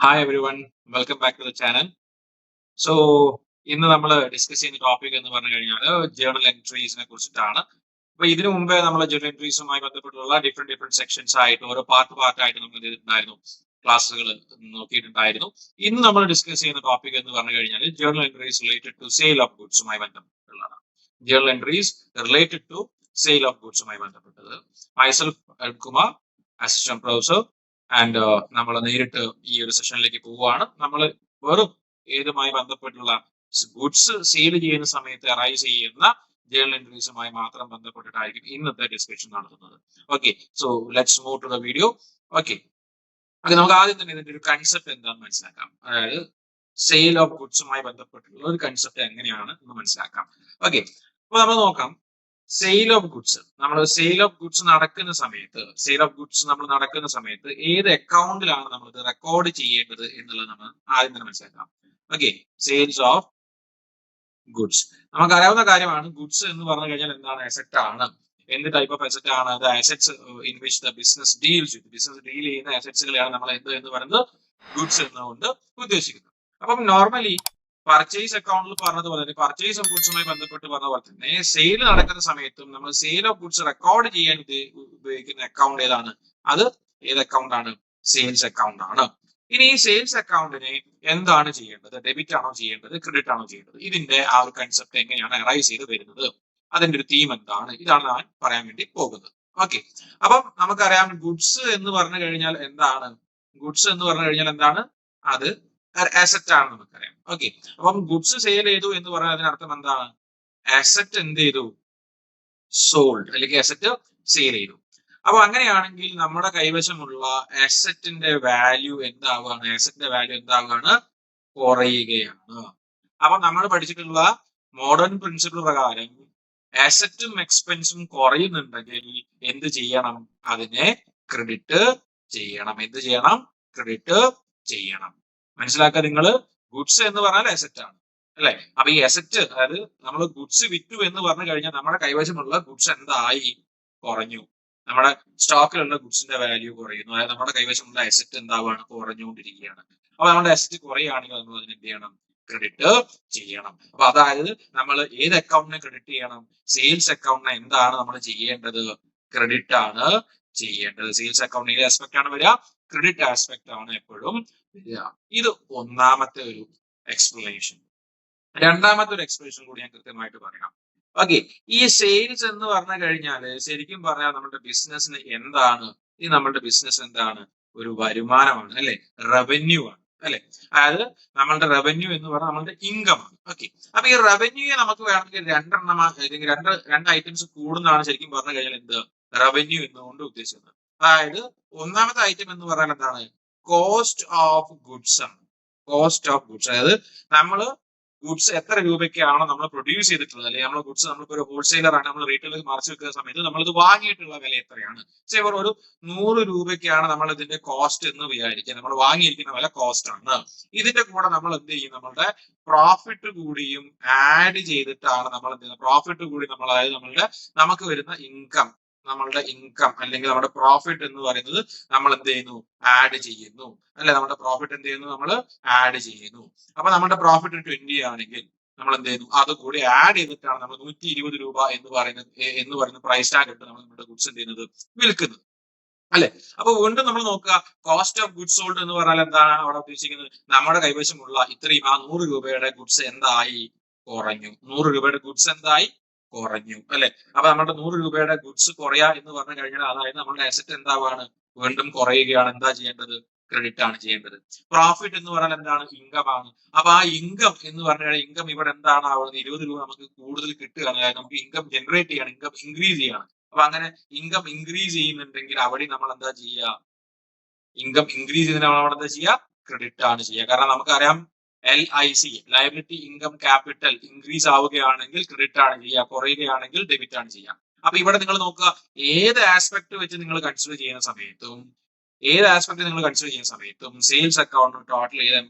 Hi everyone, welcome back to the channel. So ഇന്ന് നമ്മൾ discuss ചെയ്യുന്ന topic എന്ന് പറഞ്ഞു കഴിഞ്ഞാൽ ജേർണൽ എൻട്രീസിനെ കുറിച്ചിട്ടാണ്. അപ്പൊ ഇതിനു മുമ്പേ നമ്മൾ ജേർണൽ എൻട്രീസുമായി ബന്ധപ്പെട്ടുള്ള ഡിഫറെന്റ് സെക്ഷൻസ് ആയിട്ട് ഓരോ പാർട്ടായിട്ട് നമ്മൾ ചെയ്തിട്ടുണ്ടായിരുന്നു, ക്ലാസ്സുകൾ നോക്കിയിട്ടുണ്ടായിരുന്നു. ഇന്ന് നമ്മൾ ഡിസ്കസ് ചെയ്യുന്ന ടോപ്പിക് എന്ന് പറഞ്ഞു കഴിഞ്ഞാൽ journal entries related to sale of ഗുഡ്സുമായി ബന്ധപ്പെട്ടുള്ളതാണ്. Journal entries related to sale of ഗുഡ്സുമായി ബന്ധപ്പെട്ടത്. Myself Arunkumar, assistant professor, and നമ്മൾ നേരിട്ട് ഈ ഒരു സെഷനിലേക്ക് പോവുകയാണ്. നമ്മൾ വെറും ഏതുമായി ബന്ധപ്പെട്ടുള്ള ഗുഡ്സ് സെയിൽ ചെയ്യുന്ന സമയത്ത് അറൈസ് ചെയ്യുന്ന ജേർണൽ എൻട്രീസുമായി മാത്രം ബന്ധപ്പെട്ടിട്ടായിരിക്കും ഇന്നത്തെ ഡിസ്കഷൻ നടത്തുന്നത്. Okay, so let's move to the video. Okay, നമുക്ക് ആദ്യം തന്നെ ഇതിന്റെ ഒരു കൺസെപ്റ്റ് എന്താണെന്ന് മനസ്സിലാക്കാം. അതായത് സെയിൽ ഓഫ് ഗുഡ്സുമായി ബന്ധപ്പെട്ടുള്ള ഒരു കൺസെപ്റ്റ് എങ്ങനെയാണ് എന്ന് മനസ്സിലാക്കാം. ഓക്കെ, അപ്പൊ നമ്മൾ നോക്കാം. സെയിൽ ഓഫ് ഗുഡ്സ് നടക്കുന്ന സമയത്ത് ഏത് അക്കൗണ്ടിലാണ് നമ്മൾ ഇത് റെക്കോർഡ് ചെയ്യേണ്ടത് എന്നുള്ളത് നമ്മൾ ആദ്യം തന്നെ മനസ്സിലാക്കാം. ഓക്കെ, സെയിൽസ് ഓഫ് ഗുഡ്സ് നമുക്കറിയാവുന്ന കാര്യമാണ്. ഗുഡ്സ് എന്ന് പറഞ്ഞു കഴിഞ്ഞാൽ എന്താണ്? അസറ്റ് ആണ്. എന്ത് ടൈപ്പ് ഓഫ് അസറ്റ് ആണ് അത്? Assets in which the business deals with. Business deal ചെയ്യുന്ന അസറ്റ്സുകളെയാണ് നമ്മൾ എന്ന് പറയുന്നത് ഗുഡ്സ് എന്നുകൊണ്ട് ഉദ്ദേശിക്കുന്നത്. അപ്പം നോർമലി പർച്ചേസ് അക്കൗണ്ടിൽ പറഞ്ഞതുപോലെ തന്നെ പർച്ചേസ് ഓഫ് ഗുഡ്സുമായി ബന്ധപ്പെട്ട് പറഞ്ഞ പോലെ തന്നെ സെയിൽ നടക്കുന്ന സമയത്തും നമ്മൾ സെയിൽ ഓഫ് ഗുഡ്സ് റെക്കോർഡ് ചെയ്യാൻ ഉപയോഗിക്കുന്ന അക്കൗണ്ട് ഏതാണ്? അത് ഏത് അക്കൗണ്ട് ആണ്? സെയിൽസ് അക്കൗണ്ട് ആണ്. ഇനി ഈ സെയിൽസ് അക്കൗണ്ടിനെ എന്താണ് ചെയ്യേണ്ടത്? ഡെബിറ്റ് ആണോ ചെയ്യേണ്ടത്? ക്രെഡിറ്റ് ആണോ ചെയ്യേണ്ടത്? ഇതിന്റെ ആ ഒരു കൺസെപ്റ്റ് എങ്ങനെയാണ് അറൈസ് ചെയ്ത് വരുന്നത്? അതിന്റെ ഒരു തീം എന്താണ്? ഇതാണ് ഞാൻ പറയാൻ വേണ്ടി പോകുന്നത്. ഓക്കെ, അപ്പം നമുക്കറിയാം ഗുഡ്സ് എന്ന് പറഞ്ഞു കഴിഞ്ഞാൽ എന്താണ്? അത് അസറ്റ് ആണ് നമുക്കറിയാം. ഓക്കെ, അപ്പം ഗുഡ്സ് സെയിൽ ചെയ്തു എന്ന് പറഞ്ഞാൽ അതിനർത്ഥം എന്താണ്? അസറ്റ് എന്ത് ചെയ്തു? സോൾഡ്, അല്ലെങ്കിൽ അസറ്റ് സെയിൽ ചെയ്തു. അപ്പൊ അങ്ങനെയാണെങ്കിൽ നമ്മുടെ കൈവശമുള്ള അസറ്റിന്റെ വാല്യൂ എന്താവുകയാണ്? കുറയുകയാണ്. അപ്പൊ നമ്മൾ പഠിച്ചിട്ടുള്ള മോഡേൺ പ്രിൻസിപ്പിൾ പ്രകാരം അസറ്റും എക്സ്പെൻസും കുറയുന്നുണ്ടെങ്കിൽ എന്ത് ചെയ്യണം? അതിനെ ക്രെഡിറ്റ് ചെയ്യണം. ക്രെഡിറ്റ് ചെയ്യണം. മനസ്സിലാക്കുക നിങ്ങൾ. ഗുഡ്സ് എന്ന് പറഞ്ഞാൽ അസറ്റ് ആണ്, അല്ലെ? അപ്പൊ ഈ അസറ്റ്, അതായത് നമ്മൾ ഗുഡ്സ് വിറ്റു എന്ന് പറഞ്ഞു കഴിഞ്ഞാൽ നമ്മുടെ കൈവശമുള്ള ഗുഡ്സ് എന്തായി? കുറഞ്ഞു. നമ്മുടെ സ്റ്റോക്കിലുള്ള ഗുഡ്സിന്റെ വാല്യൂ കുറയുന്നു. അതായത് നമ്മുടെ കൈവശമുള്ള അസറ്റ് എന്താവാണ്? കുറഞ്ഞുകൊണ്ടിരിക്കുകയാണ്. അപ്പൊ നമ്മുടെ അസറ്റ് കുറയുകയാണെങ്കിൽ നമ്മൾ അതിന് എന്ത് ചെയ്യണം? ക്രെഡിറ്റ് ചെയ്യണം. അപ്പൊ അതായത് നമ്മൾ ഏത് അക്കൗണ്ടിനെ ക്രെഡിറ്റ് ചെയ്യണം? സെയിൽസ് അക്കൗണ്ടിനെ എന്താണ് നമ്മൾ ചെയ്യേണ്ടത്? ക്രെഡിറ്റ് ആണ് ചെയ്യേണ്ടത്. സെയിൽസ് അക്കൗണ്ട് ഏത് ആസ്പെക്ട് ആണ് വരിക? ക്രെഡിറ്റ് ആസ്പെക്ട് ആണ് എപ്പോഴും വരിക. ഇത് ഒന്നാമത്തെ ഒരു എക്സ്പ്ലനേഷൻ. രണ്ടാമത്തെ ഒരു എക്സ്പ്ലനേഷൻ കൂടി ഞാൻ കൃത്യമായിട്ട് പറയാം. ഓക്കെ, ഈ സെയിൽസ് എന്ന് പറഞ്ഞു കഴിഞ്ഞാൽ ശരിക്കും പറഞ്ഞാൽ നമ്മുടെ ബിസിനസ്സിന് എന്താണ്? നമ്മുടെ ബിസിനസ് എന്താണ്? ഒരു വരുമാനമാണ്, അല്ലെ? റവന്യൂ ആണ്, അല്ലെ? അതായത് നമ്മളുടെ റവന്യൂ എന്ന് പറഞ്ഞാൽ നമ്മളുടെ ഇൻകം ആണ്. ഓക്കെ, അപ്പൊ ഈ റവന്യൂയെ നമുക്ക് വേണമെങ്കിൽ അല്ലെങ്കിൽ രണ്ട് ഐറ്റംസ് കൂടുന്നതാണ് ശരിക്കും പറഞ്ഞു കഴിഞ്ഞാൽ എന്ത്? റവന്യൂ എന്നുകൊണ്ട് ഉദ്ദേശിക്കുന്നത്. അതായത് ഒന്നാമത്തെ ഐറ്റം എന്ന് പറഞ്ഞാൽ എന്താണ്? കോസ്റ്റ് ഓഫ് ഗുഡ്സ് ആണ്. അതായത് നമ്മൾ ഗുഡ്സ് എത്ര രൂപയ്ക്കാണോ നമ്മൾ പ്രൊഡ്യൂസ് ചെയ്തിട്ടുള്ളത്, അല്ലെങ്കിൽ നമ്മൾ ഗുഡ്സ് നമ്മളിപ്പോ ഒരു ഹോൾസെയിലർ ആണ്, നമ്മൾ റീറ്റെയിലേക്ക് മറിച്ച് വെക്കുന്ന സമയത്ത് നമ്മളിത് വാങ്ങിയിട്ടുള്ള വില എത്രയാണ്? ഒരു 100 രൂപയ്ക്കാണ് നമ്മൾ ഇതിന്റെ കോസ്റ്റ് എന്ന് വിചാരിക്കുക. നമ്മൾ വാങ്ങിയിരിക്കുന്ന വില കോസ്റ്റ് ആണ്. ഇതിന്റെ കൂടെ നമ്മൾ എന്ത് ചെയ്യും? നമ്മളുടെ പ്രോഫിറ്റ് കൂടിയും ആഡ് ചെയ്തിട്ടാണ് നമ്മൾ എന്ത് ചെയ്യുന്നത്? പ്രോഫിറ്റ് കൂടി നമ്മൾ, അതായത് നമുക്ക് വരുന്ന ഇൻകം അല്ലെങ്കിൽ നമ്മുടെ പ്രോഫിറ്റ് എന്ന് പറയുന്നത് നമ്മൾ എന്ത് ചെയ്യുന്നു? ആഡ് ചെയ്യുന്നു, അല്ലെ? നമ്മുടെ പ്രോഫിറ്റ് എന്ത് ചെയ്യുന്നു? നമ്മൾ ആഡ് ചെയ്യുന്നു. അപ്പൊ നമ്മുടെ പ്രോഫിറ്റ് 20 ആണെങ്കിൽ നമ്മൾ എന്ത് ചെയ്യുന്നു? അത് കൂടി ആഡ് ചെയ്തിട്ടാണ് നമ്മൾ 120 രൂപ എന്ന് പറയുന്ന പ്രൈസ് ടാഗ് ഇട്ട് നമ്മൾ നമ്മുടെ ഗുഡ്സ് എന്ത് ചെയ്യുന്നത്? വിൽക്കുന്നത്, അല്ലെ? അപ്പൊ വീണ്ടും നമ്മൾ നോക്കുക, കോസ്റ്റ് ഓഫ് ഗുഡ്സ് സോൾഡ് എന്ന് പറഞ്ഞാൽ എന്താണ് അവിടെ ഉദ്ദേശിക്കുന്നത്? നമ്മുടെ കൈവശമുള്ള ഇത്രയും 100 രൂപയുടെ ഗുഡ്സ് എന്തായി? കുറഞ്ഞു. 100 രൂപയുടെ ഗുഡ്സ് എന്തായി? കുറഞ്ഞു, അല്ലെ? അപ്പൊ നമ്മുടെ 100 രൂപയുടെ ഗുഡ്സ് കുറയാ എന്ന് പറഞ്ഞു കഴിഞ്ഞാൽ അതായത് നമ്മുടെ അസറ്റ് എന്താവാണ്? വീണ്ടും കുറയുകയാണ്. എന്താ ചെയ്യേണ്ടത്? ക്രെഡിറ്റ് ആണ് ചെയ്യേണ്ടത്. പ്രോഫിറ്റ് എന്ന് പറഞ്ഞാൽ എന്താണ്? ഇൻകം ആണ്. അപ്പൊ ആ ഇൻകം എന്ന് പറഞ്ഞാൽ ഇൻകം ഇവിടെ എന്താണ് ആവുന്നത്? 20 രൂപ നമുക്ക് കൂടുതൽ കിട്ടുകയാണ്. അതായത് നമുക്ക് ഇൻകം ജനറേറ്റ് ചെയ്യണം, ഇൻകം ഇൻക്രീസ് ചെയ്യണം. അപ്പൊ അങ്ങനെ ഇൻകം ഇൻക്രീസ് ചെയ്യുന്നുണ്ടെങ്കിൽ അവിടെ നമ്മൾ എന്താ ചെയ്യുക? ഇൻകം ഇൻക്രീസ് ചെയ്യുന്നതിന് നമ്മൾ അവിടെ എന്താ ചെയ്യുക? ക്രെഡിറ്റ് ആണ് ചെയ്യുക. കാരണം നമുക്കറിയാം LIC, liability income capital, increase ആവുകയാണെങ്കിൽ ക്രെഡിറ്റ് ആണ് ചെയ്യുക, കുറയുകയാണെങ്കിൽ ഡെബിറ്റ് ആണ് ചെയ്യുക. അപ്പൊ ഇവിടെ നിങ്ങൾ നോക്കുക, ഏത് ആസ്പെക്ട് വെച്ച് നിങ്ങൾ കൺസിഡർ ചെയ്യുന്ന സമയത്തും സെയിൽസ് അക്കൗണ്ട് ടോട്ടൽ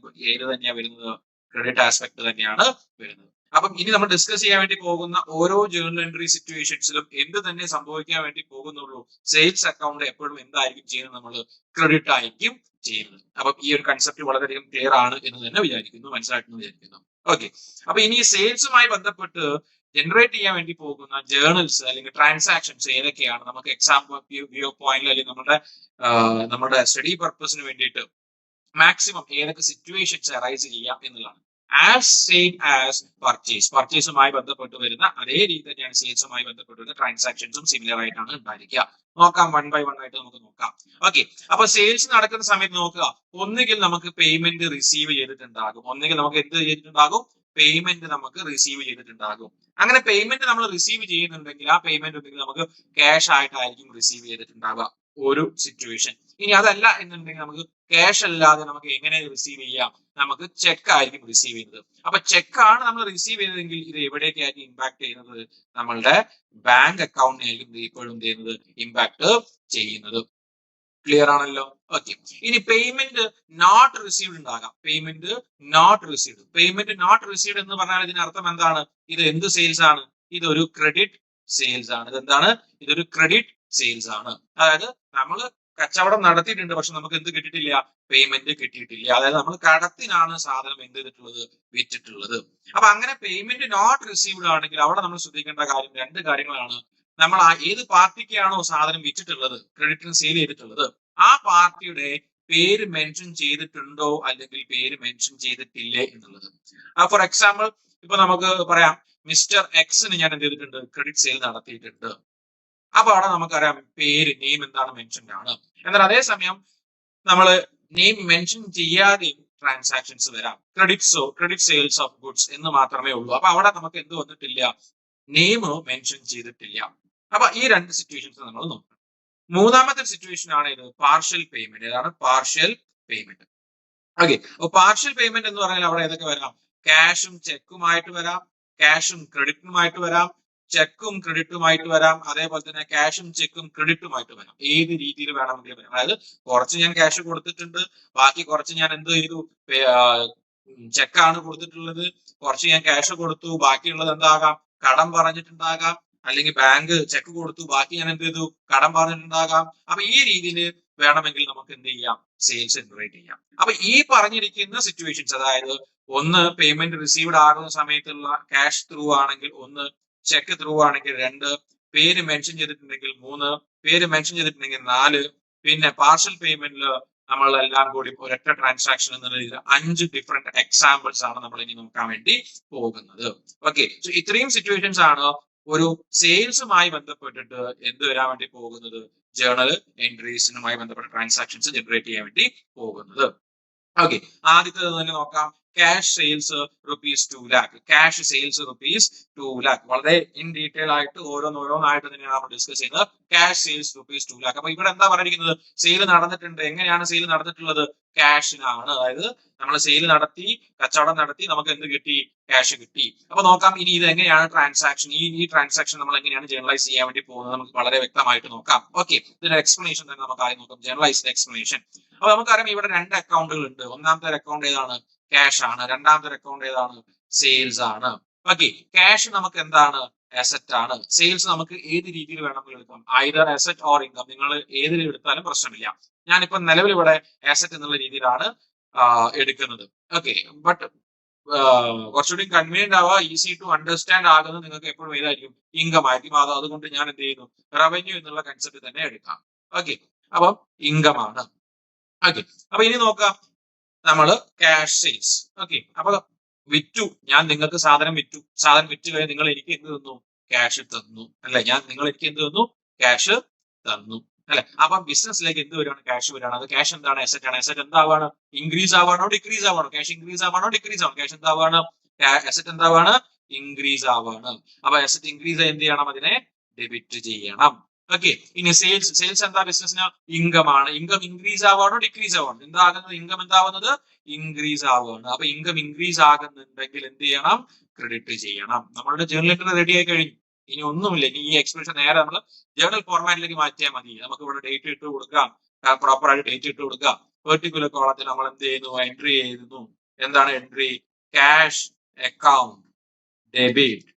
ഏത് തന്നെയാണ് വരുന്നത്? ക്രെഡിറ്റ് ആസ്പെക്ട് തന്നെയാണ് വരുന്നത്. അപ്പം ഇനി നമ്മൾ ഡിസ്കസ് ചെയ്യാൻ വേണ്ടി പോകുന്ന ഓരോ ജേർണൽ എൻട്രി സിറ്റുവേഷൻസിലും എന്ത് തന്നെ സംഭവിക്കാൻ വേണ്ടി പോകുന്നുള്ളൂ, സെയിൽസ് അക്കൗണ്ട് എപ്പോഴും എന്തായിരിക്കും ചെയ്യുന്നത്, നമ്മൾ ക്രെഡിറ്റ് ആയിരിക്കും ചെയ്യുന്നത്. അപ്പം ഈ ഒരു കൺസെപ്റ്റ് വളരെയധികം ക്ലിയർ ആണ് എന്ന് തന്നെ വിചാരിക്കുന്നു, മനസ്സിലാക്കുന്നു വിചാരിക്കുന്നു. ഓക്കെ, അപ്പൊ ഇനി സെയിൽസുമായി ബന്ധപ്പെട്ട് ജനറേറ്റ് ചെയ്യാൻ വേണ്ടി പോകുന്ന ജേർണൽസ് അല്ലെങ്കിൽ ട്രാൻസാക്ഷൻസ് ഏതൊക്കെയാണ്, നമുക്ക് എക്സാം വ്യൂ പോയിന്റിൽ അല്ലെങ്കിൽ നമ്മുടെ സ്റ്റഡി പർപ്പസിന് വേണ്ടിയിട്ട് മാക്സിമം ഏതൊക്കെ സിറ്റുവേഷൻസ് അറൈസ് ചെയ്യാം എന്നുള്ളതാണ്. ആസ് സെയിം ആസ് പർച്ചേസുമായി ബന്ധപ്പെട്ട് വരുന്ന അതേ രീതി തന്നെയാണ് സെയിൽസുമായി ബന്ധപ്പെട്ട് വരുന്ന ട്രാൻസാക്ഷൻസും സിമിലർ ആയിട്ടാണ് ഉണ്ടായിരിക്കുക. നോക്കാം, വൺ ബൈ വൺ ആയിട്ട് നമുക്ക് നോക്കാം. ഓക്കെ, അപ്പൊ സെയിൽസ് നടക്കുന്ന സമയത്ത് നോക്കുക, ഒന്നുകിൽ നമുക്ക് പേയ്മെന്റ് റിസീവ് ചെയ്തിട്ടുണ്ടാകും, ഒന്നുകിൽ നമുക്ക് എന്ത് ചെയ്തിട്ടുണ്ടാകും, പേയ്മെന്റ് നമുക്ക് റിസീവ് ചെയ്തിട്ടുണ്ടാകും. അങ്ങനെ പേയ്മെന്റ് നമ്മൾ റിസീവ് ചെയ്യുന്നുണ്ടെങ്കിൽ ആ പേയ്മെന്റ് ഉണ്ടെങ്കിൽ നമുക്ക് ക്യാഷ് ആയിട്ടായിരിക്കും റിസീവ് ചെയ്തിട്ടുണ്ടാവുക ഒരു സിറ്റുവേഷൻ. ഇനി അതല്ല എന്നുണ്ടെങ്കിൽ നമുക്ക് ക്യാഷ് അല്ലാതെ നമുക്ക് എങ്ങനെ റിസീവ് ചെയ്യാം, നമുക്ക് ചെക്ക് ആയിരിക്കും റിസീവ് ചെയ്യുന്നത്. അപ്പൊ ചെക്കാണ് നമ്മൾ റിസീവ് ചെയ്തതെങ്കിൽ ഇത് എവിടേക്കായിരിക്കും ഇമ്പാക്ട് ചെയ്യുന്നത്, നമ്മളുടെ ബാങ്ക് അക്കൗണ്ടിനായിരിക്കും ഇപ്പോഴും ചെയ്യുന്നത് ഇമ്പാക്ട് ചെയ്യുന്നത്. ക്ലിയർ ആണല്ലോ? ഓക്കെ, ഇനി പേയ്മെന്റ് നോട്ട് റിസീവ്ഡ് ഉണ്ടാകാം. പേയ്മെന്റ് നോട്ട് റിസീവ്ഡ് എന്ന് പറഞ്ഞാൽ ഇതിനർത്ഥം എന്താണ്, ഇത് എന്ത് സെയിൽസ് ആണ്, ഇതൊരു ക്രെഡിറ്റ് സെയിൽസ് ആണ്. ഇതെന്താണ്, ഇതൊരു ക്രെഡിറ്റ് സെയിൽസ് ആണ്. അതായത് നമ്മൾ കച്ചവടം നടത്തിയിട്ടുണ്ട്, പക്ഷെ നമുക്ക് എന്ത് കിട്ടിയിട്ടില്ല, പേയ്മെന്റ് കിട്ടിയിട്ടില്ല. അതായത് നമ്മൾ കടത്തിനാണ് സാധനം എന്ത് ചെയ്തിട്ടുള്ളത്, വിറ്റിട്ടുള്ളത്. അപ്പൊ അങ്ങനെ പേയ്മെന്റ് നോട്ട് റിസീവ്ഡ് ആണെങ്കിൽ അവിടെ നമ്മൾ ശ്രദ്ധിക്കേണ്ട കാര്യം രണ്ട് കാര്യങ്ങളാണ്. നമ്മൾ ഏത് പാർട്ടിക്കാണോ സാധനം വിറ്റിട്ടുള്ളത്, ക്രെഡിറ്റിന് സെയിൽ ചെയ്തിട്ടുള്ളത്, ആ പാർട്ടിയുടെ പേര് മെൻഷൻ ചെയ്തിട്ടുണ്ടോ അല്ലെങ്കിൽ പേര് മെൻഷൻ ചെയ്തിട്ടില്ലേ എന്നുള്ളത്. ഫോർ എക്സാമ്പിൾ, ഇപ്പൊ നമുക്ക് പറയാം മിസ്റ്റർ എക്സിന് ഞാൻ എന്ത് ചെയ്തിട്ടുണ്ട്, ക്രെഡിറ്റ് സെയിൽ നടത്തിയിട്ടുണ്ട്. അപ്പൊ അവിടെ നമുക്കറിയാം പേര്, നെയിം എന്താണ് മെൻഷൻഡ് ആണ്. എന്നാൽ അതേസമയം നമ്മൾ നെയിം മെൻഷൻ ചെയ്യാതെയും ട്രാൻസാക്ഷൻസ് വരാം. ക്രെഡിറ്റ് സെയിൽസ് ഓഫ് ഗുഡ്സ് എന്ന് മാത്രമേ ഉള്ളൂ. അപ്പൊ അവിടെ നമുക്ക് എന്ത് വന്നിട്ടില്ല, നെയിം മെൻഷൻ ചെയ്തിട്ടില്ല. അപ്പൊ ഈ രണ്ട് സിറ്റുവേഷൻസ് നമ്മൾ നോക്കണം. മൂന്നാമത്തെ സിറ്റുവേഷൻ ആണ് ഇത് പാർഷ്യൽ പേയ്മെന്റ്. ഏതാണ് പാർഷ്യൽ പേയ്മെന്റ്? ഓക്കെ, അപ്പൊ പാർഷ്യൽ പേയ്മെന്റ് എന്ന് പറഞ്ഞാൽ അവിടെ ഏതൊക്കെ വരാം, ക്യാഷും ചെക്കുമായിട്ട് വരാം, ക്യാഷും ക്രെഡിറ്റുമായിട്ട് വരാം, ചെക്കും ക്രെഡിറ്റുമായിട്ട് വരാം, അതേപോലെ തന്നെ ക്യാഷും ചെക്കും ക്രെഡിറ്റുമായിട്ട് വരാം. ഏത് രീതിയിൽ വേണമെങ്കിലും വരാം. അതായത് കുറച്ച് ഞാൻ ക്യാഷ് കൊടുത്തിട്ടുണ്ട്, ബാക്കി കുറച്ച് ഞാൻ എന്ത് ചെയ്തു, ചെക്കാണ് കൊടുത്തിട്ടുള്ളത്, കുറച്ച് ഞാൻ ക്യാഷ് കൊടുത്തു, ബാക്കിയുള്ളത് എന്താകാം, കടം പറഞ്ഞിട്ടുണ്ടാകാം, അല്ലെങ്കിൽ ബാങ്ക് ചെക്ക് കൊടുത്തു, ബാക്കി ഞാൻ എന്ത് ചെയ്തു, കടം പറഞ്ഞിട്ടുണ്ടാകാം. അപ്പൊ ഈ രീതിയിൽ വേണമെങ്കിൽ നമുക്ക് എന്ത് ചെയ്യാം, സെയിൽസ് ജനറേറ്റ് ചെയ്യാം. അപ്പൊ ഈ പറഞ്ഞിരിക്കുന്ന സിറ്റുവേഷൻസ്, അതായത് ഒന്ന് പേയ്മെന്റ് റിസീവ്ഡ് ആകുന്ന സമയത്തുള്ള ക്യാഷ് ത്രൂ ആണെങ്കിൽ, ഒന്ന് ചെക്ക് ത്രൂ ആണെങ്കിൽ, രണ്ട് പേര് മെൻഷൻ ചെയ്തിട്ടുണ്ടെങ്കിൽ, മൂന്ന് പേര് മെൻഷൻ ചെയ്തിട്ടുണ്ടെങ്കിൽ, നാല് പിന്നെ പാർഷ്യൽ പേയ്മെന്റിൽ നമ്മളെല്ലാം കൂടി ഒരൊറ്റ ട്രാൻസാക്ഷൻ എന്ന രീതിയിൽ 5 ഡിഫറെന്റ് എക്സാമ്പിൾസ് ആണ് നമ്മൾ ഇനി നോക്കാൻ വേണ്ടി പോകുന്നത്. ഓക്കെ, സോ ഇത്രയും സിറ്റുവേഷൻസ് ആണ് ഒരു സെയിൽസുമായി ബന്ധപ്പെട്ടിട്ട് എന്ത് വരാൻ വേണ്ടി പോകുന്നത്, ജേർണൽ എൻട്രീസുമായി ബന്ധപ്പെട്ട ട്രാൻസാക്ഷൻസ് ജനറേറ്റ് ചെയ്യാൻ വേണ്ടി പോകുന്നത്. ഓക്കെ, ആദ്യത്തേത് തന്നെ നോക്കാം. Cash sales ₹2 lakh. Cash sales ₹2 lakh. വളരെ ഇൻ ഡീറ്റെയിൽ ആയിട്ട് ഓരോന്നായിട്ട് തന്നെയാണ് നമ്മൾ ഡിസ്കസ് ചെയ്യുന്നത്. Cash sales ₹2 lakh. അപ്പൊ ഇവിടെ എന്താ പറഞ്ഞിരിക്കുന്നത്, സെയിൽ നടന്നിട്ടുണ്ട്. എങ്ങനെയാണ് സെയിൽ നടന്നിട്ടുള്ളത്, ക്യാഷിനാണ്. അതായത് നമ്മൾ സെയിൽ നടത്തി, കച്ചവടം നടത്തി, നമുക്ക് എന്ത് കിട്ടി, ക്യാഷ് കിട്ടി. അപ്പൊ നോക്കാം ഇനി ഇത് എങ്ങനെയാണ് ട്രാൻസാക്ഷൻ, ഈ ട്രാൻസാക്ഷൻ നമ്മൾ എങ്ങനെയാണ് ജനറലൈസ് ചെയ്യാൻ വേണ്ടി പോകുന്നത്, നമുക്ക് വളരെ വ്യക്തമായിട്ട് നോക്കാം. ഓക്കെ, ഇതിന്റെ എക്സ്പ്ലനേഷൻ തന്നെ നമുക്ക് ആദ്യം നോക്കാം, ജനറലൈസ്ഡ് എക്സ്പ്ലനേഷൻ. അപ്പൊ നമുക്കറിയാം ഇവിടെ രണ്ട് അക്കൗണ്ടുകൾ ഉണ്ട്. ഒന്നാമത്തെ അക്കൗണ്ട് ഏതാണ്, ക്യാഷ് ആണ്. രണ്ടാമത്തെ അക്കൗണ്ട് ഏതാണ്, സെയിൽസ് ആണ്. ഓക്കെ, ക്യാഷ് നമുക്ക് എന്താണ്, അസറ്റ് ആണ്. സെയിൽസ് നമുക്ക് ഏത് രീതിയിൽ വേണമെങ്കിലും എടുക്കാം, ഐദർ അസറ്റ് ഓർ ഇൻകം. നിങ്ങൾ ഏതിൽ എടുത്താലും പ്രശ്നമില്ല. ഞാനിപ്പോ നിലവിൽ ഇവിടെ അസറ്റ് എന്നുള്ള രീതിയിലാണ് എടുക്കുന്നത്. ഓക്കെ, ബട്ട് കുറച്ചുകൂടി കൺവീനിയന്റ് ആവുക, ഈസി ടു അണ്ടർസ്റ്റാൻഡ് ആകുന്നത് നിങ്ങൾക്ക് എപ്പോഴും ഏതായിരിക്കും, ഇൻകം ആയിരിക്കും. അതുകൊണ്ട് ഞാൻ എന്ത് ചെയ്യുന്നു, റവന്യൂ എന്നുള്ള കൺസെപ്റ്റ് തന്നെ എടുക്കാം. ഓക്കെ, അപ്പം ഇൻകം ആണ്. ഓക്കെ, അപ്പൊ ഇനി നോക്കാം നമ്മള് ക്യാഷ് സെയിൽസ്. ഓക്കെ, അപ്പൊ വിറ്റു, ഞാൻ നിങ്ങൾക്ക് സാധനം വിറ്റു കഴിഞ്ഞ് നിങ്ങൾ എനിക്ക് എന്ത് തന്നു, ക്യാഷ് തന്നു അല്ലെ, നിങ്ങൾ എനിക്ക് എന്ത് തന്നു, ക്യാഷ് തന്നു അല്ലെ. അപ്പൊ ബിസിനസ്സിലേക്ക് എന്ത് വരികയാണ്, ക്യാഷ് വരികയാണ്. അത് ക്യാഷ് എന്താണ്, അസറ്റ് ആണ്. അസറ്റ് എന്താവാണ്, ഇൻക്രീസ് ആവാണോ ഡിക്രീസ് ആവാണോ, ക്യാഷ് ഇൻക്രീസ് ആവാണോ ഡിക്രീസ് ആവാണോ, ക്യാഷ് എന്താവാണ്, അസറ്റ് എന്താവാണ്, ഇൻക്രീസ് ആവാണ്. അപ്പൊ അസറ്റ് ഇൻക്രീസ് എന്ത് ചെയ്യണം, അതിനെ ഡെബിറ്റ് ചെയ്യണം. ഓക്കെ, ഇനി സെയിൽസ് എന്താ, ബിസിനസിന് ഇൻകം ആണ്. ഇൻകം ഇൻക്രീസ് ആവാണോ ഡിക്രീസ് ആവാണോ, എന്താകുന്നത്, ഇൻകം എന്താവുന്നത്, ഇൻക്രീസ് ആവുകയാണ്. അപ്പൊ ഇൻകം ഇൻക്രീസ് ആകുന്നുണ്ടെങ്കിൽ എന്ത് ചെയ്യണം, ക്രെഡിറ്റ് ചെയ്യണം. നമ്മളുടെ ജേർണൽ എൻട്രി റെഡി ആയി കഴിഞ്ഞു. ഇനി ഒന്നുമില്ല, ഇനി ഈ എക്സ്പ്രഷൻ നേരെ നമ്മൾ ജേർണൽ ഫോർമാറ്റിലേക്ക് മാറ്റിയാൽ മതി. നമുക്ക് ഇവിടെ ഡേറ്റ് ഇട്ട് കൊടുക്കാം, പ്രോപ്പർ ആയിട്ട് ഡേറ്റ് ഇട്ട് കൊടുക്കാം. പെർട്ടിക്കുലർ കോളത്തിൽ നമ്മൾ എന്ത് ചെയ്യുന്നു, എൻട്രി ചെയ്യുന്നു. എന്താണ് entry, cash account debit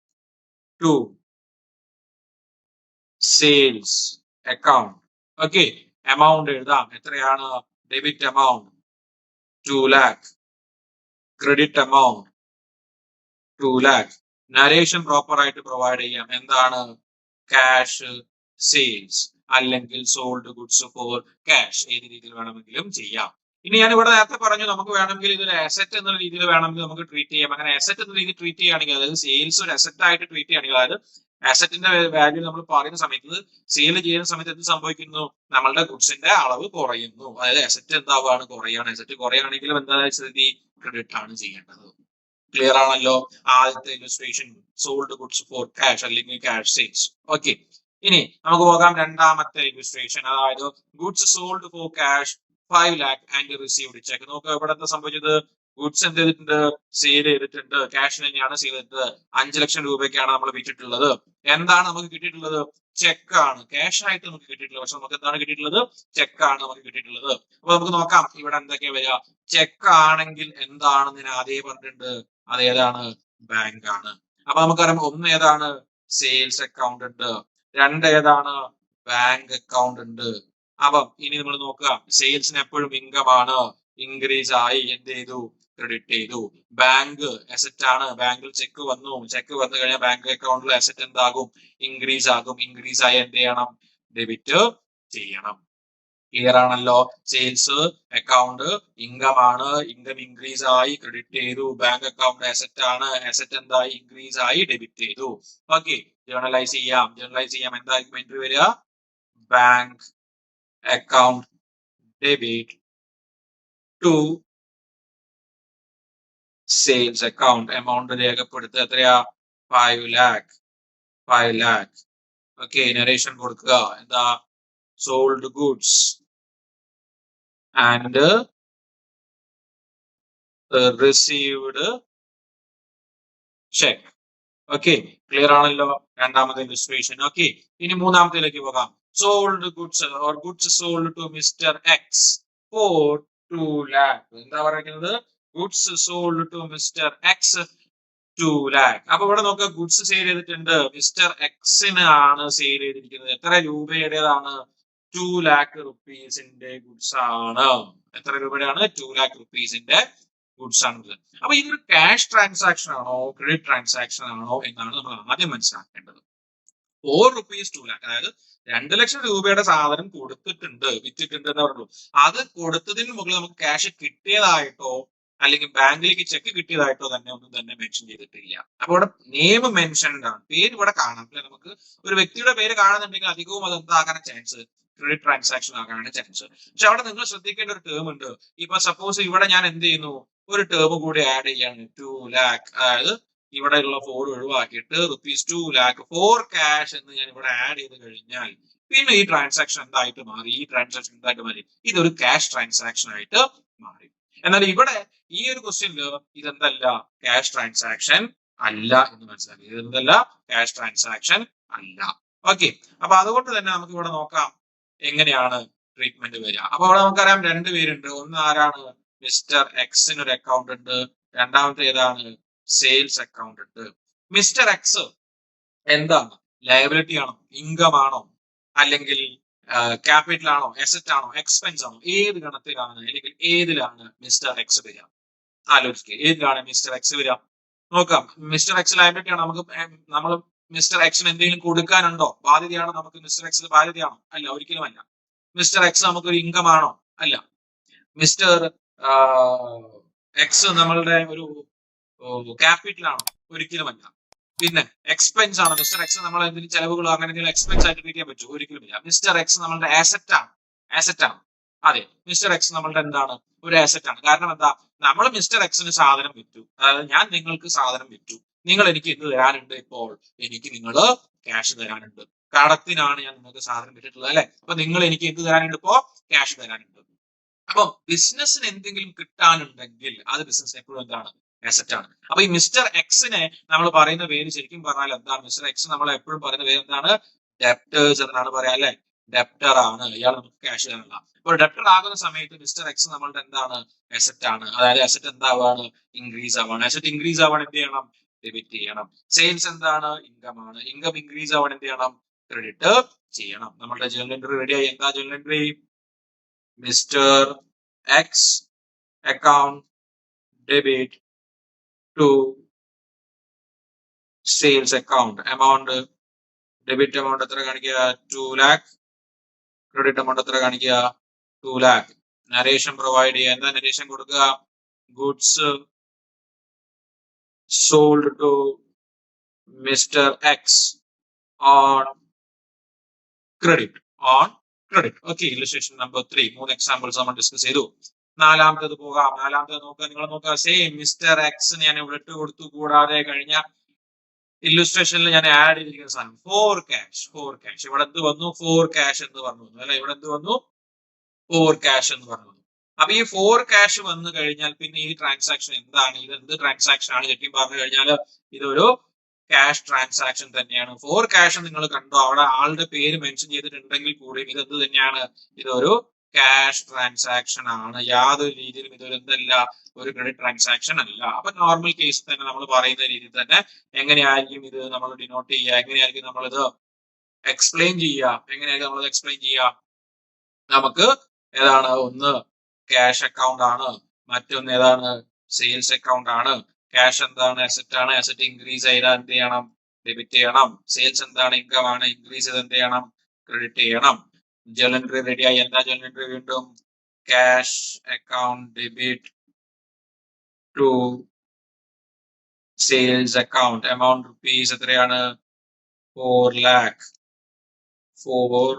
to sales account. Okay, amount എഴുതാം. എത്രയാണ്? Debit amount 2 lakh, credit amount 2 lakh. Narration proper ആയിട്ട് പ്രൊവൈഡ് ചെയ്യാം. എന്താണ്? ക്യാഷ് സെയിൽസ് അല്ലെങ്കിൽ സോൾഡ് ഗുഡ്സ് ഫോർ ക്യാഷ്. ഏത് രീതിയിൽ വേണമെങ്കിലും ചെയ്യാം. ഇനി ഞാൻ ഇവിടെ നേരത്തെ പറഞ്ഞു, നമുക്ക് വേണമെങ്കിൽ ഇതൊരു അസറ്റ് എന്ന രീതിയിൽ വേണമെങ്കിൽ നമുക്ക് ട്രീറ്റ് ചെയ്യാം. അങ്ങനെ അസറ്റ് എന്ന രീതിയിൽ ട്രീറ്റ് ചെയ്യുകയാണെങ്കിൽ, അതായത് സെയിൽസ് ഒരു അസറ്റ് ആയിട്ട് ട്രീറ്റ് ചെയ്യുകയാണെങ്കിൽ, അതായത് അസറ്റിന്റെ വാല്യൂ നമ്മൾ പറയുന്ന സമയത്ത്, സെയിൽ ചെയ്യുന്ന സമയത്ത് എന്ത് സംഭവിക്കുന്നു? നമ്മളുടെ ഗുഡ്സിന്റെ അളവ് കുറയുന്നു. അതായത് അസറ്റ് എന്താവുകയാണ്? കുറയാണ്. അസറ്റ് കുറയാണെങ്കിലും എന്താ സ്ഥിതി? ക്രെഡിറ്റ് ആണ് ചെയ്യേണ്ടത്. ക്ലിയർ ആണല്ലോ? ആദ്യത്തെ illustration sold goods for cash അല്ലെങ്കിൽ ക്യാഷ് സെയിൽസ്. ഓക്കെ, ഇനി നമുക്ക് പോകാം രണ്ടാമത്തെ ഇല്ലസ്ട്രേഷൻ, അതായത് goods sold for cash 5 lakh and received check. നോക്കുക, ഇവിടെ എന്താ സംഭവിച്ചത്? ഗുഡ്സ് എന്ത് ചെയ്തിട്ടുണ്ട്? സെയിൽ ചെയ്തിട്ടുണ്ട്. ക്യാഷിന് തന്നെയാണ് സെയിൽ ചെയ്തത്. 5 ലക്ഷം രൂപയ്ക്കാണ് നമ്മൾ വിറ്റിട്ടുള്ളത്. എന്താണ് നമുക്ക് കിട്ടിയിട്ടുള്ളത്? ചെക്കാണ്. ക്യാഷ് ആയിട്ട് നമുക്ക് കിട്ടിയിട്ടുള്ളത്. പക്ഷെ നമുക്ക് എന്താണ് കിട്ടിയിട്ടുള്ളത്? ചെക്കാണ് നമുക്ക് കിട്ടിയിട്ടുള്ളത്. അപ്പൊ നമുക്ക് നോക്കാം ഇവിടെ എന്തൊക്കെയാ വരിക. ചെക്ക് ആണെങ്കിൽ എന്താണെന്ന് ഞാൻ ആദ്യമേ പറഞ്ഞിട്ടുണ്ട്. അതേതാണ്? ബാങ്ക് ആണ്. അപ്പൊ നമുക്കറിയാം, ഒന്ന് ഏതാണ്? സെയിൽസ് അക്കൗണ്ട് ഉണ്ട്. രണ്ട് ഏതാണ്? ബാങ്ക് അക്കൗണ്ട് ഉണ്ട്. അപ്പം ഇനി നമ്മൾ നോക്കുക, സെയിൽസിന് എപ്പോഴും ഇൻകം ആണ്. ഇൻക്രീസ് ആയി എന്ത് ചെയ്തു? ക്രെഡിറ്റ് ചെയ്തു. ബാങ്ക് അസറ്റ് ആണ്. ബാങ്കിൽ ചെക്ക് വന്നു. ചെക്ക് വന്നു കഴിഞ്ഞാൽ ബാങ്ക് അക്കൗണ്ടിൽ അസറ്റ് എന്താകും? ഇൻക്രീസ് ആകും. ഇൻക്രീസ് ആയി എന്ത് ചെയ്യണം? ഡെബിറ്റ് ചെയ്യണം. ക്ലിയർ ആണല്ലോ? സെയിൽസ് അക്കൗണ്ട് ഇൻകം ആണ്. ഇൻകം ഇൻക്രീസ് ആയി ക്രെഡിറ്റ് ചെയ്തു. ബാങ്ക് അക്കൗണ്ട് അസറ്റ് ആണ്. അസറ്റ് എന്തായി? ഇൻക്രീസ് ആയി ഡെബിറ്റ് ചെയ്തു. ഓക്കെ, ജേർണലൈസ് ചെയ്യാം. ജേർണലൈസ് ചെയ്യാം. എന്തായിരിക്കും എൻട്രി വരിക? Bank account debit to sales account. Amount രേഖപ്പെടുത്തുക. എത്രയാ? 5 lakh. 5 lakh. ഓക്കെ, നരേഷൻ കൊടുക്കുക. എന്താ? Sold goods and received cheque. Okay, clear ആണല്ലോ? രണ്ടാമത്തെ ഇല്ലസ്ട്രേഷൻ. ഓക്കെ, ഇനി മൂന്നാമത്തേലേക്ക് പോകാം. Sold goods or goods sold to mister X for 2 lakh. എന്താ പറയുന്നത്? Goods sold to mister X 2 lakh. അപ്പൊ ഇവിടെ നോക്കുക, ഗുഡ്സ് സെയിൽ ചെയ്തിട്ടുണ്ട്. മിസ്റ്റർ എക്സിന് ആണ് സെയിൽ ചെയ്തിരിക്കുന്നത്. എത്ര രൂപയുടേതാണ്? 2 lakh റുപ്പീസിന്റെ ഗുഡ്സ് ആണ്. എത്ര രൂപയുടെയാണ്? 2 lakh റുപ്പീസിന്റെ ഗുഡ്സ് ആണ്. അപ്പൊ ഇതൊരു ക്യാഷ് ട്രാൻസാക്ഷൻ ആണോ ക്രെഡിറ്റ് ട്രാൻസാക്ഷൻ ആണോ എന്നാണ് നമ്മൾ ആദ്യം മനസ്സിലാക്കേണ്ടത്. 4 rupees 2 lakh, അതായത് 2 ലക്ഷം രൂപയുടെ സാധനം കൊടുത്തിട്ടുണ്ട്, വിറ്റിട്ടുണ്ട് എന്ന് പറഞ്ഞു. അത് കൊടുത്തതിന് മുകളിൽ നമുക്ക് ക്യാഷ് കിട്ടിയതായിട്ടോ അല്ലെങ്കിൽ ബാങ്കിലേക്ക് ചെക്ക് കിട്ടിയതായിട്ടോ തന്നെ ഒന്നും തന്നെ മെൻഷൻ ചെയ്തിട്ടില്ല. അപ്പൊ ഇവിടെ നെയിം മെൻഷൻഡ് ആണ്. പേര് ഇവിടെ കാണാം. അല്ലെ, നമുക്ക് ഒരു വ്യക്തിയുടെ പേര് കാണുന്നുണ്ടെങ്കിൽ അധികവും അത് എന്താകാനാണ് ചാൻസ്? ക്രെഡിറ്റ് ട്രാൻസാക്ഷൻ ആകാനാണ് ചാൻസ്. പക്ഷെ അവിടെ നിങ്ങൾ ശ്രദ്ധിക്കേണ്ട ഒരു ടേം ഉണ്ട്. ഇപ്പൊ സപ്പോസ് ഇവിടെ ഞാൻ എന്ത് ചെയ്യുന്നു? ഒരു ടേം കൂടി ആഡ് ചെയ്യാണ്, 2 lakh. അതായത് ഇവിടെയുള്ള 4 ഒഴിവാക്കിയിട്ട് ₹2 lakh ഫോർ ക്യാഷ് എന്ന് ഞാൻ ഇവിടെ ആഡ് ചെയ്ത് കഴിഞ്ഞാൽ പിന്നെ ഈ ട്രാൻസാക്ഷൻ എന്തായിട്ട് മാറി? ഈ ട്രാൻസാക്ഷൻ എന്തായിട്ട് മാറി? ഇതൊരു ക്യാഷ് ട്രാൻസാക്ഷൻ ആയിട്ട് മാറി. എന്നാൽ ഇവിടെ ഈ ഒരു ക്വസ്റ്റ്യനിൽ ഇതെന്തല്ല? ക്യാഷ് ട്രാൻസാക്ഷൻ അല്ല എന്ന് മനസ്സിലാക്കി. ഇതെന്തല്ല? ക്യാഷ് ട്രാൻസാക്ഷൻ അല്ല. ഓക്കെ, അപ്പൊ അതുകൊണ്ട് തന്നെ നമുക്ക് ഇവിടെ നോക്കാം എങ്ങനെയാണ് ട്രീറ്റ്മെന്റ് വരിക. അപ്പൊ അവിടെ നമുക്കറിയാം രണ്ട് പേരുണ്ട്. ഒന്ന് ആരാണ്? മിസ്റ്റർ എക്സിന് ഒരു അക്കൗണ്ട് ഉണ്ട്. രണ്ടാമത്തെ ഏതാണ്? സെയിൽസ് അക്കൗണ്ട് ഉണ്ട്. മിസ്റ്റർ എക്സ് എന്താണ്? ലയബിലിറ്റി ആണോ? ഇൻകം ആണോ? അല്ലെങ്കിൽ ക്യാപിറ്റൽ ആണോ? അസറ്റ് ആണോ? എക്സ്പെൻസ് ആണോ? ഏത് ഗണത്തിലാണ് അല്ലെങ്കിൽ ഏതിലാണ് മിസ്റ്റർ എക്സ് വരിക? ആലോചിക്കുക, ഏതിലാണ് മിസ്റ്റർ എക്സ് വരിക? നോക്കാം. മിസ്റ്റർ എക്സ് ലയബിലിറ്റി ആണോ? നമ്മൾ മിസ്റ്റർ എക്സിന് എന്തെങ്കിലും കൊടുക്കാനുണ്ടോ? ബാധ്യതയാണോ? നമുക്ക് മിസ്റ്റർ എക്സിന് ബാധ്യതയാണോ? അല്ല, ഒരിക്കലും അല്ല. മിസ്റ്റർ എക്സ് നമുക്കൊരു ഇൻകം ആണോ? അല്ല. മിസ്റ്റർ എക്സ് നമ്മളുടെ ഒരു ക്യാപിറ്റൽ ആണോ? ഒരിക്കലുമല്ല. പിന്നെ എക്സ്പെൻസ് ആണ്. മിസ്റ്റർ എക്സ് നമ്മൾ എന്തെങ്കിലും ചെലവുകളോ അങ്ങനെ എന്തെങ്കിലും എക്സ്പെൻസ് ആയിട്ട് ട്രീറ്റ് ചെയ്യാൻ പറ്റുമോ? ഒരിക്കലുമില്ല. മിസ്റ്റർ എക്സ് നമ്മളുടെ ആസെറ്റ് ആണ്. ആസെറ്റ് ആണ്. അതെ, മിസ്റ്റർ എക്സ് നമ്മളുടെ എന്താണ്? ഒരു ആസെറ്റ് ആണ്. കാരണം എന്താ? നമ്മൾ മിസ്റ്റർ എക്സിന് സാധനം വിറ്റു. അതായത് ഞാൻ നിങ്ങൾക്ക് സാധനം വിറ്റു. നിങ്ങൾ എനിക്ക് എന്ത് തരാനുണ്ട്? ഇപ്പോൾ എനിക്ക് നിങ്ങൾ ക്യാഷ് തരാനുണ്ട്. കടത്തിനാണ് ഞാൻ നിങ്ങൾക്ക് സാധനം വിറ്റിട്ടുള്ളത്, അല്ലെ? അപ്പൊ നിങ്ങൾ എനിക്ക് എന്ത് തരാനുണ്ട്? ഇപ്പോ ക്യാഷ് തരാനുണ്ട്. അപ്പൊ ബിസിനസ്സിന് എന്തെങ്കിലും കിട്ടാനുണ്ടെങ്കിൽ അത് ബിസിനസ് എപ്പോഴും എന്താണ്? അസറ്റ് ആണ്. അപ്പൊ ഈ മിസ്റ്റർ എക്സിനെ നമ്മൾ പറയുന്ന പേര് ശരിക്കും പറഞ്ഞാൽ എന്താണ്? മിസ്റ്റർ എക്സ് നമ്മൾ എപ്പോഴും പറയുന്ന പേര് എന്താണ്? ഡെപ്റ്റേഴ്സ് എന്നാണ് പറയാ, അല്ലെ? ഡെപ്റ്റർ ആണ്. ഇയാൾ നമുക്ക് ക്യാഷ് തരാനുള്ള. അപ്പോൾ ഡെപ്റ്റർ ആകുന്ന സമയത്ത് മിസ്റ്റർ എക്സ് നമ്മളുടെ എന്താണ്? അസറ്റ് ആണ്. അതായത് അസറ്റ് എന്താവാണ്? ഇൻക്രീസ് ആവാണ്. അസറ്റ് ഇൻക്രീസ് ആവാൻ എന്ത് ചെയ്യണം? ഡെബിറ്റ് ചെയ്യണം. സെയിൽസ് എന്താണ്? ഇൻകം ആണ്. ഇൻകം ഇൻക്രീസ് ആവാൻ എന്ത് ചെയ്യണം? ക്രെഡിറ്റ് ചെയ്യണം. നമ്മുടെ ജേർണൽ എൻട്രി റെഡി ആയി. എന്താ journal entry? Mister X account debit to sales account. Amount debit amount എത്ര കാണിക്കുക? 2 lakh. ക്രെഡിറ്റ് എമൗണ്ട് എത്ര കാണിക്കുക? 2 lakh. നരേഷൻ പ്രൊവൈഡ് ചെയ്യുക. എന്താ നരേഷൻ കൊടുക്കുക? Goods sold to Mr. X on credit. On credit. Okay, illustration number 3. 3 examples നമ്മൾ discuss ചെയ്തു. നാലാമത്തേത് പോകാം. നാലാമത്തേത് നോക്കുക. നിങ്ങൾ നോക്കുക. സെയിം മിസ്റ്റർ എക്സ് ഞാൻ ഇവിടെ ഇട്ട് കൊടുത്തു. കൂടാതെ കഴിഞ്ഞ ഇല്ലുസ്ട്രേഷനിൽ ഞാൻ ആഡ് ചെയ്തിരിക്കുന്ന സാധനം ഫോർ ക്യാഷ്. ഇവിടെ എന്ത് വന്നു? ഫോർ ക്യാഷ് എന്ന് പറഞ്ഞു അല്ലെ? ഇവിടെ എന്ത് വന്നു? ഫോർ ക്യാഷ് എന്ന് പറഞ്ഞു. അപ്പൊ ഈ ഫോർ ക്യാഷ് വന്നു കഴിഞ്ഞാൽ പിന്നെ ഈ ട്രാൻസാക്ഷൻ എന്താണ്? ഇത് എന്ത് ട്രാൻസാക്ഷൻ ആണ്? ശരിക്കും പറഞ്ഞു കഴിഞ്ഞാൽ ഇതൊരു ക്യാഷ് ട്രാൻസാക്ഷൻ തന്നെയാണ്. ഫോർ ക്യാഷ് നിങ്ങൾ കണ്ടോ? അവിടെ ആളുടെ പേര് മെൻഷൻ ചെയ്തിട്ടുണ്ടെങ്കിൽ കൂടി ഇതെന്ത് തന്നെയാണ്? ഇതൊരു ക്യാഷ് ട്രാൻസാക്ഷൻ ആണ്. യാതൊരു രീതിയിലും ഇതൊരു എന്തല്ല, ഒരു ക്രെഡിറ്റ് ട്രാൻസാക്ഷൻ അല്ല. അപ്പൊ നോർമൽ കേസ് തന്നെ നമ്മൾ പറയുന്ന രീതിയിൽ തന്നെ എങ്ങനെയായിരിക്കും ഇത് നമ്മൾ ഡിനോട്ട് ചെയ്യുക? എങ്ങനെയായിരിക്കും നമ്മളിത് എക്സ്പ്ലെയിൻ ചെയ്യുക? എങ്ങനെയായിരിക്കും നമ്മളത് എക്സ്പ്ലെയിൻ ചെയ്യുക? നമുക്ക് ഏതാണ്? ഒന്ന് ക്യാഷ് അക്കൗണ്ട് ആണ്, മറ്റൊന്ന് ഏതാണ്? സെയിൽസ് അക്കൗണ്ട് ആണ്. ക്യാഷ് എന്താണ്? അസറ്റ് ആണ്. അസറ്റ് ഇൻക്രീസ് ചെയ്താൽ എന്ത് ചെയ്യണം? ഡെബിറ്റ് ചെയ്യണം. സെയിൽസ് എന്താണ്? ഇൻകം ആണ്. ഇൻക്രീസ് ചെയ്ത് എന്ത് ചെയ്യണം? ക്രെഡിറ്റ് ചെയ്യണം. ജേർണൽ എൻട്രി റെഡി ആയി. എന്താ ജേർണൽ എൻട്രി? വീണ്ടും cash account debit to sales account. Amount rupees എത്രയാണ്? 4 lakh. 4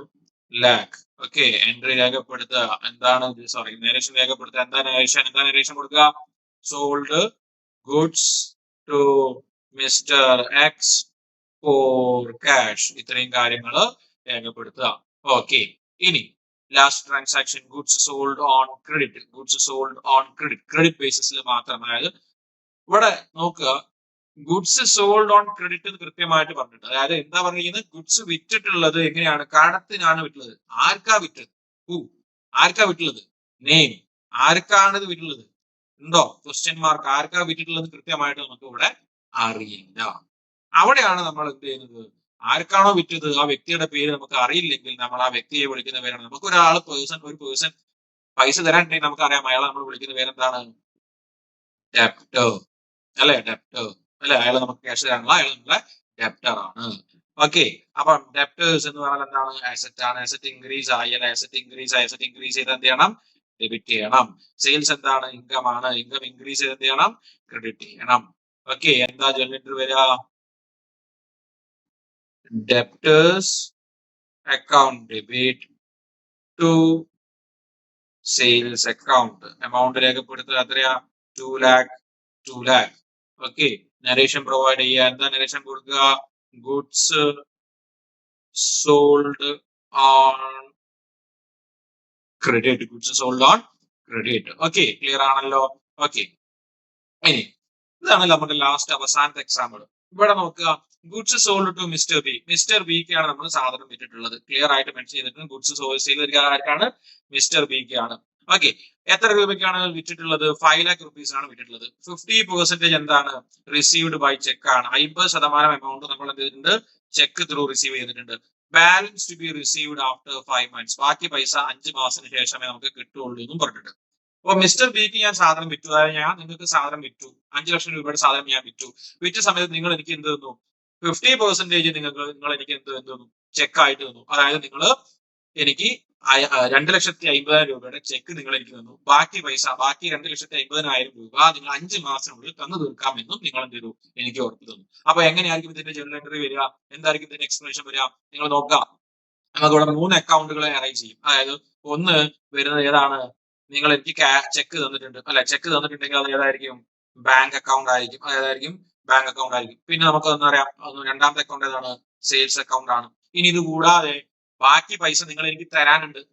lakh. ഓക്കെ, എൻട്രി രേഖപ്പെടുത്തുക. എന്താണ്? സോറി, നരേഷൻ രേഖപ്പെടുത്തുക. എന്താ നരേഷൻ കൊടുക്കുക? Sold goods to mister X for cash. ഇത്രയും കാര്യങ്ങൾ രേഖപ്പെടുത്തുക. ഓക്കെ, ഇനി last transaction goods sold on credit. Credit ബേസിസിൽ മാത്രം. അതായത് ഇവിടെ നോക്കുക, ഗുഡ്സ് സോൾഡ് ഓൺ ക്രെഡിറ്റ് എന്ന് കൃത്യമായിട്ട് പറഞ്ഞിട്ടുണ്ട്. അതായത് എന്താ പറഞ്ഞിരിക്കുന്നത്? ഗുഡ്സ് വിറ്റിട്ടുള്ളത് എങ്ങനെയാണ്? കടത്തിനാണ് വിറ്റുള്ളത്. ആർക്കാ വിറ്റത്? ആർക്കാ വിറ്റുള്ളത്? നെയിം. ആർക്കാണ് ഇത് വിറ്റുള്ളത്? ഉണ്ടോ ക്വസ്റ്റ്യൻ മാർക്ക്? ആർക്കാ വിറ്റിട്ടുള്ളത് കൃത്യമായിട്ട് നമുക്ക് ഇവിടെ അറിയില്ല. അവിടെയാണ് നമ്മൾ എന്ത് ചെയ്യുന്നത്? ആർക്കാണോ വിറ്റത് ആ വ്യക്തിയുടെ പേര് നമുക്ക് അറിയില്ലെങ്കിൽ നമ്മൾ ആ വ്യക്തിയെ വിളിക്കുന്ന പേരാണ്. നമുക്ക് ഒരു പേഴ്സൺ പൈസ തരാനുണ്ടെങ്കിൽ നമുക്കറിയാം അയാളെ നമ്മൾ വിളിക്കുന്ന പേരെന്താണ്? ഡെപ്റ്റർ അല്ലെ? അല്ലെ? അയാൾ നമുക്ക് ക്യാഷ് തരാനുള്ള അയാൾ നമ്മളെ ഡെപ്റ്റർ ആണ്. ഓക്കെ, അപ്പം ഡെപ്റ്റേഴ്സ് എന്ന് പറഞ്ഞാൽ എന്താണ്? അസറ്റ് ആണ്. അസറ്റ് ഇൻക്രീസ് ആയാൽ അസറ്റ് ഇൻക്രീസ് ചെയ്ത് എന്ത് ചെയ്യണം? ഡെബിറ്റ് ചെയ്യണം. സെയിൽസ് എന്താണ്? ഇൻകം ആണ്. ഇൻകം ഇൻക്രീസ് ചെയ്ത് എന്ത് ചെയ്യണം? ക്രെഡിറ്റ് ചെയ്യണം. ഓക്കെ, എന്താ ജേർണൽ എൻട്രി വരിക? Debtors account debit to sales account. Amount രേഖപ്പെടുത്തുക. എത്രയാ? 2 lakh. ഓക്കെ, നരേഷൻ പ്രൊവൈഡ് ചെയ്യുക. എന്താ നരേഷൻ കൊടുക്കുക? Goods sold on credit. Okay, clear ആണല്ലോ? ഓക്കെ, ഇനി ഇതാണ് നമ്മുടെ ലാസ്റ്റ് അവസാനത്തെ എക്സാമ്പിൾ. ഇവിടെ നോക്കുക, ഗുഡ്സ് സോൾഡ് ടു മിസ്റ്റർ ബിക്കാണ് നമ്മൾ സാധനം വിറ്റിട്ടുള്ളത്. ക്ലിയർ ആയിട്ട് മെൻഷൻ ചെയ്തിട്ടുണ്ട്. ഗുഡ്സ് ആർക്കാണ്? മിസ്റ്റർ ബിക്കാണ്. ഓക്കെ, എത്ര രൂപയ്ക്കാണ് വിറ്റിട്ടുള്ളത്? 5 lakh rupees ആണ് വിറ്റിട്ടുള്ളത്. 50% എന്താണ്? റിസീവ്ഡ് ബൈ ചെക്ക് ആണ്. 50% എമൗണ്ട് നമ്മൾ എന്ത് ചെയ്തിട്ടുണ്ട്? ചെക്ക് ത്രൂ റിസീവ് ചെയ്തിട്ടുണ്ട്. Balance to be received after 5 months. ബാക്കി പൈസ 5 മാസത്തിന് ശേഷമേ നമുക്ക് കിട്ടുള്ളൂ എന്നും പറഞ്ഞിട്ടുണ്ട്. അപ്പൊ മിസ്റ്റർ ബിക്ക് ഞാൻ സാധനം വിറ്റു. അതായത് ഞാൻ നിങ്ങൾക്ക് സാധനം വിറ്റു. 5 ലക്ഷം രൂപയുടെ സാധനം ഞാൻ വിറ്റ സമയത്ത് നിങ്ങൾ എനിക്ക് എന്ത് തന്നു? 50% നിങ്ങൾ എനിക്ക് എന്ത് തന്നു? ചെക്ക് ആയിട്ട് തന്നു. അതായത് നിങ്ങൾ എനിക്ക് 2,50,000 രൂപയുടെ ചെക്ക് നിങ്ങൾ എനിക്ക് തന്നു. ബാക്കി 2,50,000 രൂപ നിങ്ങൾ 5 മാസത്തിനുള്ളിൽ തന്നു തീർക്കാമെന്നും നിങ്ങൾ എന്ത് ചെയ്തു? എനിക്ക് ഉറപ്പ് തന്നു. അപ്പൊ എങ്ങനെയായിരിക്കും ഇതിന്റെ ജേർണൽ എൻട്രി വരിക? എന്തായിരിക്കും ഇതിന്റെ എക്സ്പ്ലനേഷൻ വരിക? നിങ്ങൾ നോക്കുക, നമുക്ക് ഇവിടെ 3 അക്കൗണ്ടുകളെ അറേഞ്ച് ചെയ്യും. അതായത് ഒന്ന് വരുന്നത് ഏതാണ്? നിങ്ങൾ എനിക്ക് ചെക്ക് തന്നിട്ടുണ്ട് അല്ലെ? ചെക്ക് തന്നിട്ടുണ്ടെങ്കിൽ അത് ഏതായിരിക്കും? ബാങ്ക് അക്കൗണ്ട് ആയിരിക്കും. പിന്നെ നമുക്ക് അറിയാം, രണ്ടാമത്തെ അക്കൗണ്ട് ഏതാണ്? സെയിൽസ് അക്കൗണ്ട് ആണ്. ഇനി ഇത് കൂടാതെ ബാക്കി പൈസ നിങ്ങൾ എനിക്ക്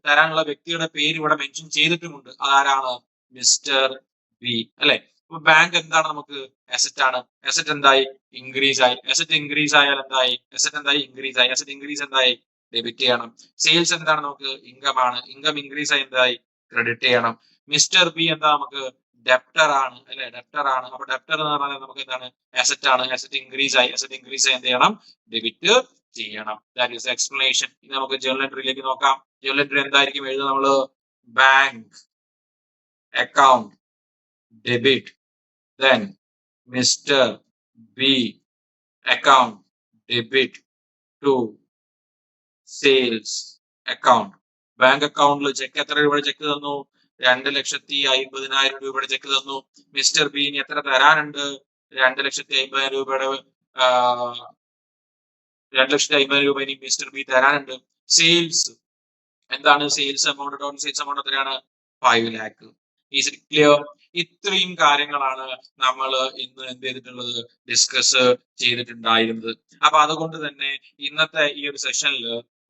തരാനുള്ള വ്യക്തിയുടെ പേര് ഇവിടെ മെൻഷൻ ചെയ്തിട്ടുമുണ്ട്. അതാരാണ്? മിസ്റ്റർ ബി അല്ലെ? അപ്പൊ ബാങ്ക് എന്താണ്? നമുക്ക് അസറ്റ് ആണ്. അസറ്റ് എന്തായി? ഇൻക്രീസ് ആയി. അസറ്റ് ഇൻക്രീസ് എന്തായി? ഡെബിറ്റ് ചെയ്യണം. സെയിൽസ് എന്താണ്? നമുക്ക് ഇൻകം ആണ്. ഇൻകം ഇൻക്രീസ് ആയി എന്തായി? ക്രെഡിറ്റ് ചെയ്യണം. മിസ്റ്റർ ബി എന്താ? നമുക്ക് ഡെപ്റ്റർ ആണ് അല്ലെ, ഡെപ്റ്റർ ആണ്. അപ്പൊ ഡെപ്റ്റർ എന്ന് പറഞ്ഞാൽ നമുക്ക് എന്താണ്, അസറ്റ് ആണ്. അസറ്റ് ഇൻക്രീസ് ആയി, അസറ്റ് ഇൻക്രീസ് ആയി എന്ത് ചെയ്യണം, ഡെബിറ്റ് ചെയ്യണം. That is explanation. ഇനി നമുക്ക് ജേർണൽ എൻട്രിയിലേക്ക് നോക്കാം. ജേർണൽ എൻട്രി എന്തായിരിക്കും എഴുതുക നമ്മള്, bank account debit, then Mr. B account debit to sales account. Bank അക്കൗണ്ടിൽ ചെക്ക് എത്ര രൂപയുടെ ചെക്ക് തന്നു, 2,50,000 രൂപയുടെ ചെക്ക് തന്നു. മിസ്റ്റർ ബീന് എത്ര തരാനുണ്ട്, 2,50,000 രൂപയുടെ 2,50,000 രൂപ ഇനി മിസ്റ്റർ ബി തരാനുണ്ട്. സെയിൽസ് എന്താണ്, sales amount, total sales amount എത്രയാണ്, 5 lakh. Is it clear? ഇത്രയും കാര്യങ്ങളാണ് നമ്മൾ ഇന്ന് എന്ത് ചെയ്തിട്ടുള്ളത്, ഡിസ്കസ് ചെയ്തിട്ടുണ്ടായിരുന്നത്. അപ്പൊ അതുകൊണ്ട് തന്നെ ഇന്നത്തെ ഈ ഒരു സെഷനിൽ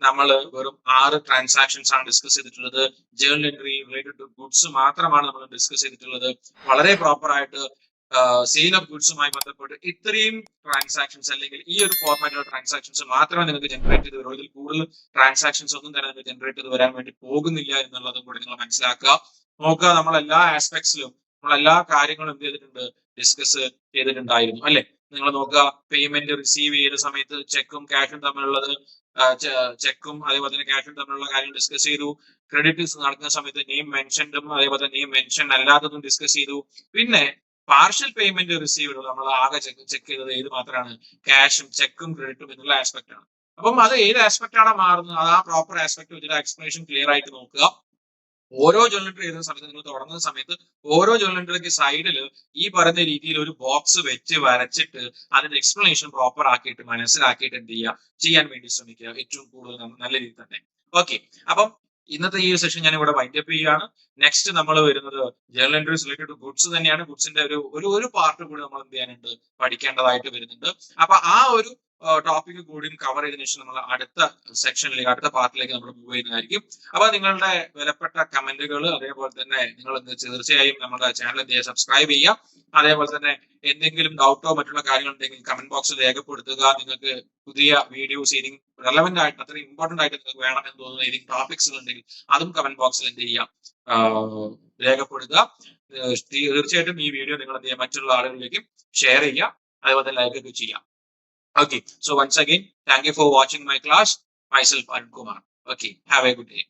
നമ്മൾ വെറും 6 ട്രാൻസാക്ഷൻസ് ആണ് ഡിസ്കസ് ചെയ്തിട്ടുള്ളത്. Journal entry related to goods മാത്രമാണ് നമ്മൾ ഡിസ്കസ് ചെയ്തിട്ടുള്ളത്. വളരെ പ്രോപ്പർ ആയിട്ട് സെയിൽ ഓഫ് ഗുഡ്സുമായി ബന്ധപ്പെട്ട് ഇത്രയും ട്രാൻസാക്ഷൻസ് അല്ലെങ്കിൽ ഈ ഒരു ഫോർമാറ്റിലുള്ള ട്രാൻസാക്ഷൻസ് മാത്രമേ നിങ്ങൾക്ക് ജനറേറ്റ് ചെയ്ത് വരൂ. ഇതിൽ കൂടുതൽ ട്രാൻസാക്ഷൻസ് ഒന്നും തന്നെ നിങ്ങൾക്ക് ജനറേറ്റ് ചെയ്ത് വരാൻ വേണ്ടി പോകുന്നില്ല എന്നുള്ളതും കൂടി നിങ്ങൾ മനസ്സിലാക്കുക. നോക്കുക, നമ്മൾ എല്ലാ ആസ്പെക്ട്സിലും നമ്മൾ എല്ലാ കാര്യങ്ങളും എന്ത് ചെയ്തിട്ടുണ്ട്, ഡിസ്കസ് ചെയ്തിട്ടുണ്ടായിരുന്നു അല്ലെ. നിങ്ങൾ നോക്കുക, പേയ്മെന്റ് റിസീവ് ചെയ്ത സമയത്ത് ചെക്കും ക്യാഷും തമ്മിലുള്ളത്, ചെക്കും അതേപോലെ തന്നെ ക്യാഷും തമ്മിലുള്ള കാര്യം ഡിസ്കസ് ചെയ്തു. ക്രെഡിറ്റ് നടക്കുന്ന സമയത്ത് നെയിം മെൻഷൻഡും അതേപോലെ തന്നെ നെയിം മെൻഷൻ അല്ലാത്തതും ഡിസ്കസ് ചെയ്തു. പിന്നെ പാർഷ്യൽ പേയ്മെന്റ് റിസീവ്ഡ് നമ്മൾ ആകെ ചെക്ക് ചെയ്തത് ഏത് മാത്രമാണ്, ക്യാഷും ചെക്കും ക്രെഡിറ്റും എന്നുള്ള ആസ്പെക്ട് ആണ്. അപ്പം അത് ഏത് ആസ്പെക്ട് ആണ് മാറുന്നത്, അത് ആ പ്രോപ്പർ ആസ്പെക്ട് വെച്ചിട്ട് എക്സ്പ്ലനേഷൻ ക്ലിയർ ആയിട്ട് നോക്കുക. ഓരോ ജേർണൽ എൻട്രി എഴുതുന്ന സമയത്ത്, നിങ്ങൾ തുടങ്ങുന്ന സമയത്ത് ഓരോ ജേർണൽ എൻട്രിക്ക് സൈഡിൽ ഈ പറയുന്ന രീതിയിൽ ഒരു ബോക്സ് വെച്ച് വരച്ചിട്ട് അതിന്റെ എക്സ്പ്ലനേഷൻ പ്രോപ്പർ ആക്കിയിട്ട് മനസ്സിലാക്കിയിട്ട് എന്ത് ചെയ്യുക, ചെയ്യാൻ വേണ്ടി ശ്രമിക്കുക, ഏറ്റവും കൂടുതൽ നല്ല രീതിയിൽ തന്നെ. ഓക്കെ, അപ്പം ഇന്നത്തെ ഈ സെഷൻ ഞാൻ ഇവിടെ വൈൻഡപ്പ് ചെയ്യുകയാണ്. നെക്സ്റ്റ് നമ്മൾ വരുന്നത് journal entries related to goods തന്നെയാണ്. ഗുഡ്സിന്റെ ഒരു പാർട്ട് കൂടി നമ്മൾ എന്ത് ചെയ്യാനുണ്ട്, പഠിക്കേണ്ടതായിട്ട് വരുന്നുണ്ട്. അപ്പൊ ആ ഒരു ടോപ്പിക് കൂടിയും കവർ ചെയ്തതിനു ശേഷം നമ്മൾ അടുത്ത സെക്ഷനിലേക്ക്, അടുത്ത പാർട്ടിലേക്ക് നമ്മൾ മൂവ് ചെയ്യുന്നതായിരിക്കും. അപ്പൊ നിങ്ങളുടെ വിലപ്പെട്ട കമന്റുകൾ, അതേപോലെ തന്നെ നിങ്ങൾ തീർച്ചയായും നമ്മുടെ ചാനൽ എന്ത് ചെയ്യുക, സബ്സ്ക്രൈബ് ചെയ്യുക. അതേപോലെ തന്നെ എന്തെങ്കിലും ഡൗട്ടോ മറ്റുള്ള കാര്യങ്ങൾ ഉണ്ടെങ്കിൽ കമന്റ് ബോക്സിൽ രേഖപ്പെടുത്തുക. നിങ്ങൾക്ക് പുതിയ വീഡിയോസ് ഏതെങ്കിലും റെലവെന്റ് ആയിട്ട്, അത്രയും ഇമ്പോർട്ടന്റ് ആയിട്ട് നിങ്ങൾക്ക് വേണം എന്ന് തോന്നുന്ന ഏതെങ്കിലും ടോപ്പിക്സ് ഉണ്ടെങ്കിൽ അതും കമന്റ് ബോക്സിൽ എന്ത് ചെയ്യാം, രേഖപ്പെടുത്തുക. തീർച്ചയായിട്ടും ഈ വീഡിയോ നിങ്ങൾ എന്ത് ചെയ്യുക, മറ്റുള്ള ആളുകളിലേക്ക് ഷെയർ ചെയ്യുക, അതേപോലെ തന്നെ ലൈക്ക് ഒക്കെ ചെയ്യാം. Okay, so once again, thank you for watching my class. Myself, Arun Kumar. Okay, have a good day.